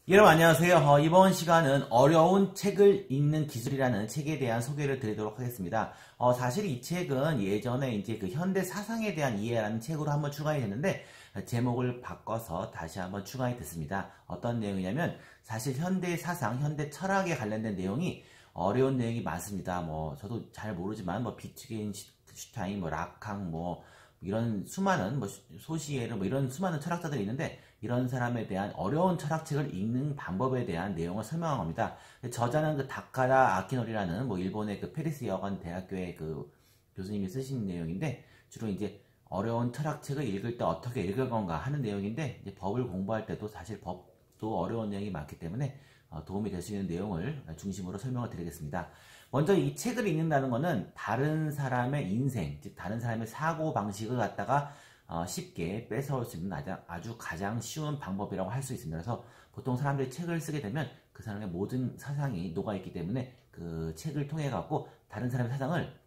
여러분 안녕하세요. 이번 시간은 어려운 책을 읽는 기술이라는 책에 대한 소개를 드리도록 하겠습니다. 사실 이 책은 예전에 이제 그 현대 사상에 대한 이해라는 책으로 한번 추가가 됐는데 제목을 바꿔서 다시 한번 추가가 됐습니다. 어떤 내용이냐면 사실 현대 사상, 현대 철학에 관련된 내용이 어려운 내용이 많습니다. 저도 잘 모르지만 비트겐슈타인, 락항, 이런 수많은 소시에르 이런 수많은 철학자들이 있는데 이런 사람에 대한 어려운 철학책을 읽는 방법에 대한 내용을 설명한 겁니다. 저자는 그 다카다 아키노리라는 일본의 그 페리스 여관 대학교의 그 교수님이 쓰신 내용인데 주로 이제 어려운 철학책을 읽을 때 어떻게 읽을 건가 하는 내용인데 이제 법을 공부할 때도 사실 법도 어려운 내용이 많기 때문에 도움이 될 수 있는 내용을 중심으로 설명을 드리겠습니다. 먼저 이 책을 읽는다는 것은 다른 사람의 인생, 즉 다른 사람의 사고 방식을 갖다가 쉽게 뺏어올 수 있는 아주 가장 쉬운 방법이라고 할 수 있습니다. 그래서 보통 사람들이 책을 쓰게 되면 그 사람의 모든 사상이 녹아있기 때문에 그 책을 통해 갖고 다른 사람의 사상을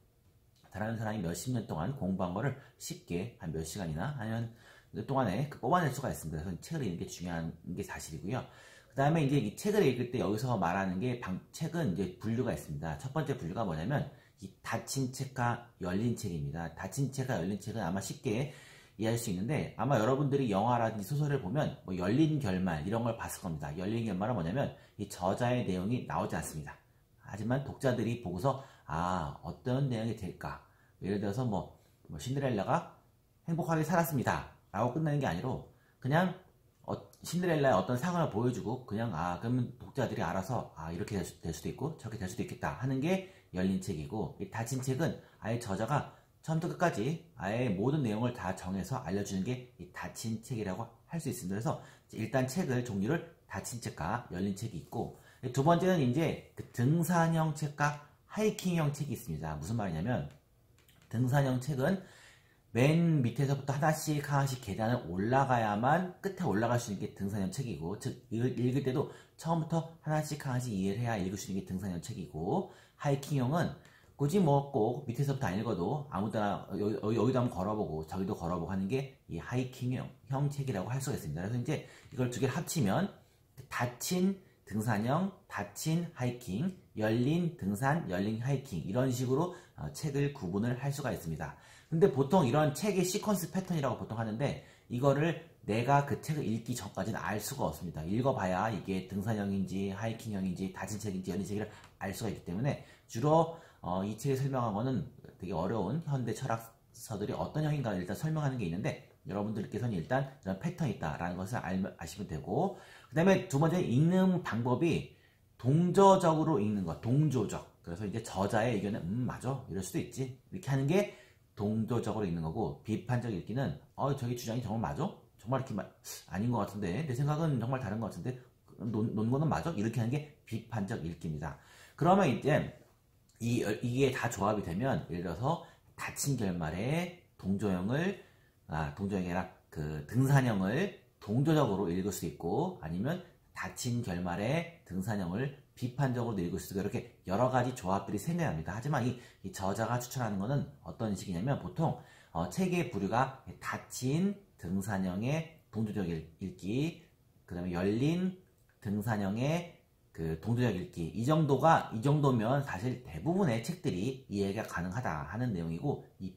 다른 사람이 몇십 년 동안 공부한 거를 쉽게 한 몇 시간이나 아니면 그 동안에 뽑아낼 수가 있습니다. 그래서 책을 읽는 게 중요한 게 사실이고요. 그 다음에 이제 이 책을 읽을 때 여기서 말하는 게 책은 이제 분류가 있습니다. 첫 번째 분류가 뭐냐면 이 닫힌 책과 열린 책입니다. 닫힌 책과 열린 책은 아마 쉽게 이해할 수 있는데 아마 여러분들이 영화라든지 소설을 보면 열린 결말 이런 걸 봤을 겁니다. 열린 결말은 뭐냐면 이 저자의 내용이 나오지 않습니다. 하지만 독자들이 보고서 어떤 내용이 될까? 예를 들어서 신데렐라가 행복하게 살았습니다 라고 끝나는 게 아니로 그냥 신데렐라의 어떤 상황을 보여주고 그냥 그러면 독자들이 알아서 이렇게 될 수도 있고 저렇게 될 수도 있겠다 하는 게 열린 책이고 이 닫힌 책은 아예 저자가 처음부터 끝까지 아예 모든 내용을 다 정해서 알려주는 게 이 닫힌 책이라고 할 수 있습니다. 그래서 일단 책을 종류를 닫힌 책과 열린 책이 있고 두 번째는 이제 그 등산형 책과 하이킹형 책이 있습니다. 무슨 말이냐면 등산형 책은 맨 밑에서부터 하나씩 계단을 올라가야만 끝에 올라갈 수 있는 게 등산형 책이고 즉 읽을 때도 처음부터 하나씩 이해를 해야 읽을 수 있는 게 등산형 책이고 하이킹형은 굳이 꼭 밑에서부터 안 읽어도 아무데나 여기도 한번 걸어보고 저기도 걸어보고 하는 게 이 하이킹형 책이라고 할 수가 있습니다. 그래서 이제 이걸 두 개를 합치면 닫힌 등산형, 닫힌 하이킹, 열린 등산, 열린 하이킹 이런 식으로 책을 구분을 할 수가 있습니다. 근데 보통 이런 책의 시퀀스 패턴이라고 보통 하는데 이거를 내가 그 책을 읽기 전까지는 알 수가 없습니다. 읽어봐야 이게 등산형인지 하이킹형인지 닫힌 책인지 열린 책을 알 수가 있기 때문에 주로 이 책에 설명한 거는 되게 어려운 현대 철학서들이 어떤 형인가를 일단 설명하는 게 있는데 여러분들께서는 일단 이런 패턴이 있다라는 것을 아시면 되고 그 다음에 두 번째 읽는 방법이 동조적으로 읽는 것, 동조적. 그래서 이제 저자의 의견은 맞아 이럴 수도 있지 이렇게 하는 게 동조적으로 읽는 거고 비판적 읽기는 저기 주장이 정말 맞아? 정말 이렇게 아닌 것 같은데 내 생각은 정말 다른 것 같은데 논거는 맞아? 이렇게 하는 게 비판적 읽기입니다. 그러면 이제 이게 다 조합이 되면 예를 들어서 닫힌 결말에 동조형이 아니라 그 등산형을 동조적으로 읽을 수 있고 아니면 닫힌 결말에 등산형을 비판적으로 읽을 수 있고 이렇게 여러 가지 조합들이 생겨납니다. 하지만 이 저자가 추천하는 것은 어떤 식이냐면 보통 책의 부류가 닫힌 등산형의 동조적 읽기 그 다음에 열린 등산형의 그 동조적 읽기 이 정도면 사실 대부분의 책들이 이해가 가능하다 하는 내용이고 이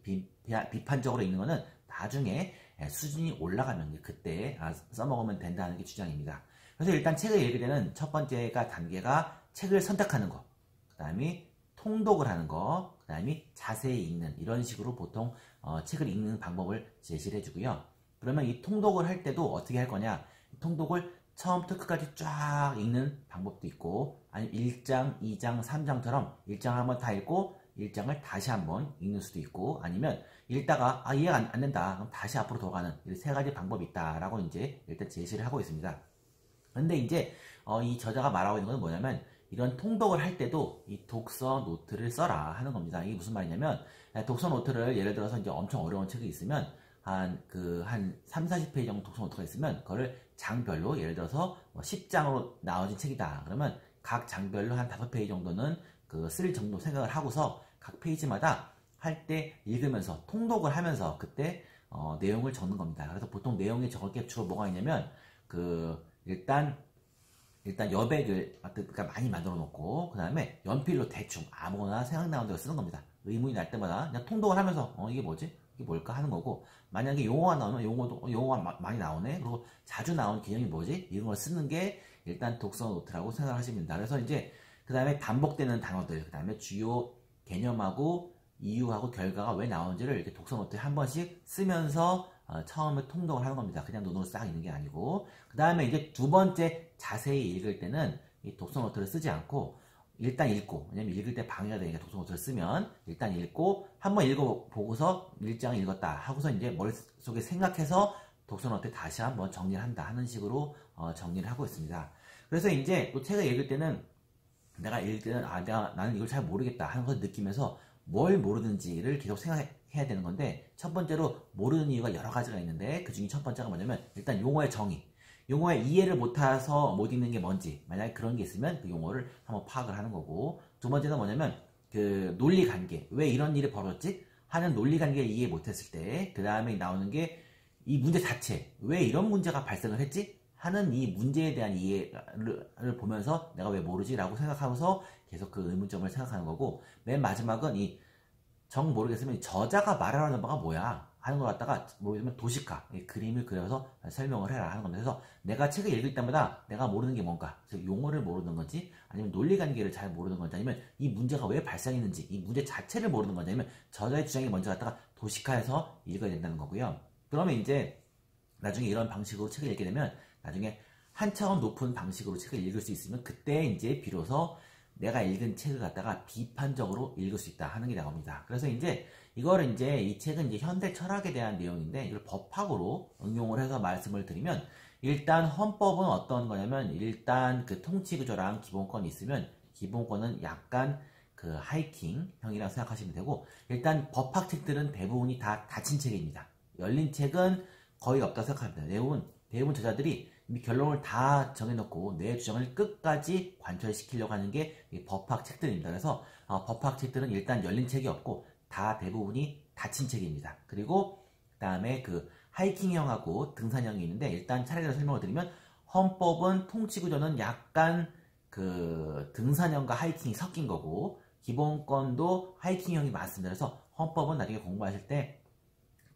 비판적으로 읽는 거는 나중에 수준이 올라가면 그때 써먹으면 된다는 게 주장입니다. 그래서 일단 책을 읽을 때는 첫 번째 단계가 책을 선택하는 거, 그 다음에 통독을 하는 거, 그 다음에 자세히 읽는 이런 식으로 보통 책을 읽는 방법을 제시를 해주고요. 그러면 이 통독을 할 때도 어떻게 할 거냐? 통독을 처음부터 끝까지 쫙 읽는 방법도 있고 아니면 1장, 2장, 3장처럼 1장을 한번 다 읽고 1장을 다시 한번 읽는 수도 있고 아니면 읽다가 이해가 안 된다 그럼 다시 앞으로 돌아가는 이 세 가지 방법이 있다라고 이제 일단 제시를 하고 있습니다. 근데 이제 이 저자가 말하고 있는 건 뭐냐면 이런 통독을 할 때도 이 독서 노트를 써라 하는 겁니다. 이게 무슨 말이냐면 독서 노트를 예를 들어서 이제 엄청 어려운 책이 있으면 한 3, 40페이지 정도 독서 노트가 있으면 그거를 장별로 예를 들어서 10장으로 나눠진 책이다. 그러면 각 장별로 한 5페이지 정도는 쓸 정도 생각을 하고서 각 페이지마다 할 때 읽으면서 통독을 하면서 그때 내용을 적는 겁니다. 그래서 보통 내용에 적을 게 주로 뭐가 있냐면 일단 일단 여백을 그러니까 많이 만들어 놓고 그 다음에 연필로 대충 아무거나 생각나는 대로 쓰는 겁니다. 의문이 날 때마다 그냥 통독을 하면서 이게 뭐지? 이게 뭘까 하는 거고, 만약에 용어가 나오면 용어가 많이 나오네? 그리고 자주 나오는 개념이 뭐지? 이런 걸 쓰는 게 일단 독서 노트라고 생각하시면 됩니다. 그래서 이제 그 다음에 반복되는 단어들, 그 다음에 주요 개념하고 이유하고 결과가 왜 나오는지를 이렇게 독서 노트에 한 번씩 쓰면서 처음에 통독을 하는 겁니다. 그냥 눈으로 싹 읽는 게 아니고. 그 다음에 이제 두 번째 자세히 읽을 때는 이 독서 노트를 쓰지 않고 일단 읽고, 왜냐면 읽을 때 방해가 되니까 독서 노트를 쓰면 일단 읽고 한번 읽어보고서 1장을 읽었다 하고서 이제 머릿속에 생각해서 독서 노트에 다시 한번 정리를 한다 하는 식으로 정리를 하고 있습니다. 그래서 이제 또 책을 읽을 때는 내가 읽을 때는 나는 이걸 잘 모르겠다 하는 것을 느끼면서 뭘 모르는지를 계속 생각해야 되는 건데, 첫 번째로 모르는 이유가 여러 가지가 있는데 그 중에 첫 번째가 뭐냐면 일단 용어의 정의, 용어의 이해를 못해서 못 읽는 게 뭔지, 만약에 그런 게 있으면 그 용어를 한번 파악을 하는 거고, 두 번째는 뭐냐면 그 논리 관계, 왜 이런 일이 벌어졌지 하는 논리 관계를 이해 못했을 때 그 다음에 나오는 게 이 문제 자체, 왜 이런 문제가 발생을 했지 하는 이 문제에 대한 이해를 보면서 내가 왜 모르지 라고 생각하면서 계속 그 의문점을 생각하는 거고, 맨 마지막은 이 정 모르겠으면 저자가 말하는 바가 뭐야 하는 걸 갖다가 모르겠으면 도식화, 그림을 그려서 설명을 해라 하는 겁니다. 그래서 내가 책을 읽을 때마다 내가 모르는 게 뭔가, 즉 용어를 모르는 건지 아니면 논리관계를 잘 모르는 건지 아니면 이 문제가 왜 발생했는지 이 문제 자체를 모르는 건지 아니면 저자의 주장이 먼저 갖다가 도식화해서 읽어야 된다는 거고요. 그러면 이제 나중에 이런 방식으로 책을 읽게 되면 나중에 한 차원 높은 방식으로 책을 읽을 수 있으면 그때 이제 비로소 내가 읽은 책을 갖다가 비판적으로 읽을 수 있다 하는 게 나옵니다. 그래서 이제 이거를 이제 이 책은 이제 현대 철학에 대한 내용인데 이걸 법학으로 응용을 해서 말씀을 드리면, 일단 헌법은 어떤 거냐면 일단 그 통치구조랑 기본권이 있으면 기본권은 약간 그 하이킹형이라고 생각하시면 되고, 일단 법학 책들은 대부분이 다 닫힌 책입니다. 열린 책은 거의 없다고 생각합니다. 대부분 저자들이 이미 결론을 다 정해놓고 내 주장을 끝까지 관철시키려고 하는 게 법학 책들입니다. 그래서 법학 책들은 일단 열린 책이 없고 다 대부분이 닫힌 책입니다. 그리고 그 다음에 그 하이킹형하고 등산형이 있는데, 일단 차례대로 설명을 드리면 헌법은 통치구조는 약간 그 등산형과 하이킹이 섞인 거고, 기본권도 하이킹형이 많습니다. 그래서 헌법은 나중에 공부하실 때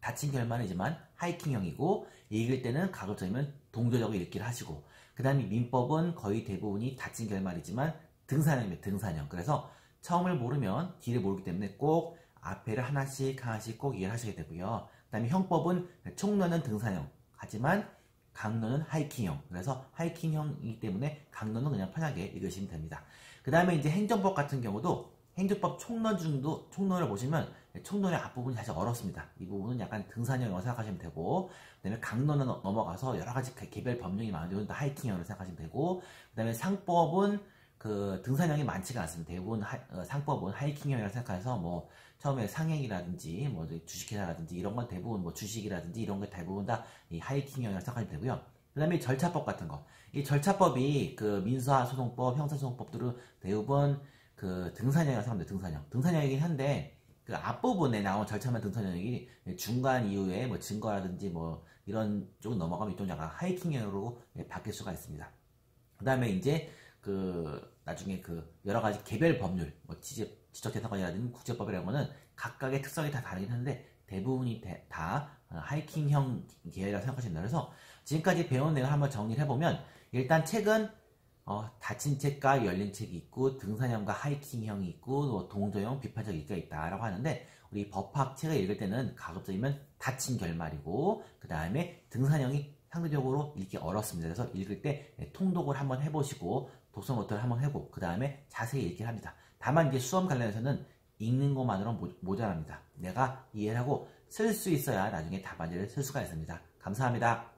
닫힌 결말이지만 하이킹형이고, 읽을 때는 가급적이면 동조적으로 읽기를 하시고, 그 다음에 민법은 거의 대부분이 닫힌 결말이지만 등산형입니다. 등산형. 그래서 처음을 모르면 뒤를 모르기 때문에 꼭 앞에를 하나씩 꼭 이해를 하셔야 되고요. 그 다음에 형법은 총론은 등산형, 하지만 강론은 하이킹형. 그래서 하이킹형이기 때문에 강론은 그냥 편하게 읽으시면 됩니다. 그 다음에 이제 행정법 같은 경우도 행정법 총론을 보시면 총론의 앞부분이 사실 어렵습니다. 이 부분은 약간 등산형이라고 생각하시면 되고, 그 다음에 강론은 넘어가서 여러 가지 개별 법령이 많은데 이건 다 하이킹형으로 생각하시면 되고, 그 다음에 상법은 그 등산형이 많지가 않습니다. 대부분 상법은 하이킹형이라고 생각해서 뭐 처음에 상행이라든지 뭐 주식회사라든지 이런 건 대부분 뭐 주식이라든지 이런 거 대부분 다 이 하이킹형이라고 생각하시면 되고요. 그 다음에 절차법 같은 거, 이 절차법이 그 민사소송법, 형사소송법들은 대부분 그 등산형이라고 생각합니다. 등산형이긴 한데 그 앞부분에 나온 절차만 등산형이기, 중간 이후에 뭐 증거라든지 뭐 이런 쪽으로 넘어가면 좀 약간 하이킹형으로 바뀔 수가 있습니다. 그 다음에 이제 그 나중에 그 여러 가지 개별 법률, 뭐 지적재산권이라든지 국제법이라는 거는 각각의 특성이 다 다르긴 한데 대부분이 다 하이킹형 계열이라고 생각하시면 됩니다. 그래서 지금까지 배운 내용을 한번 정리를 해보면, 일단 책은 닫힌 책과 열린 책이 있고 등산형과 하이킹형이 있고 또 동조형, 비판적 읽기가 있다라고 하는데, 우리 법학 책을 읽을 때는 가급적이면 닫힌 결말이고 그 다음에 등산형이 상대적으로 읽기 어렵습니다. 그래서 읽을 때 통독을 한번 해보시고 독서 노트를 한번 해보고 그 다음에 자세히 읽기를 합니다. 다만 이제 수험 관련해서는 읽는 것만으로 모자랍니다. 내가 이해를 하고 쓸 수 있어야 나중에 답안지를 쓸 수가 있습니다. 감사합니다.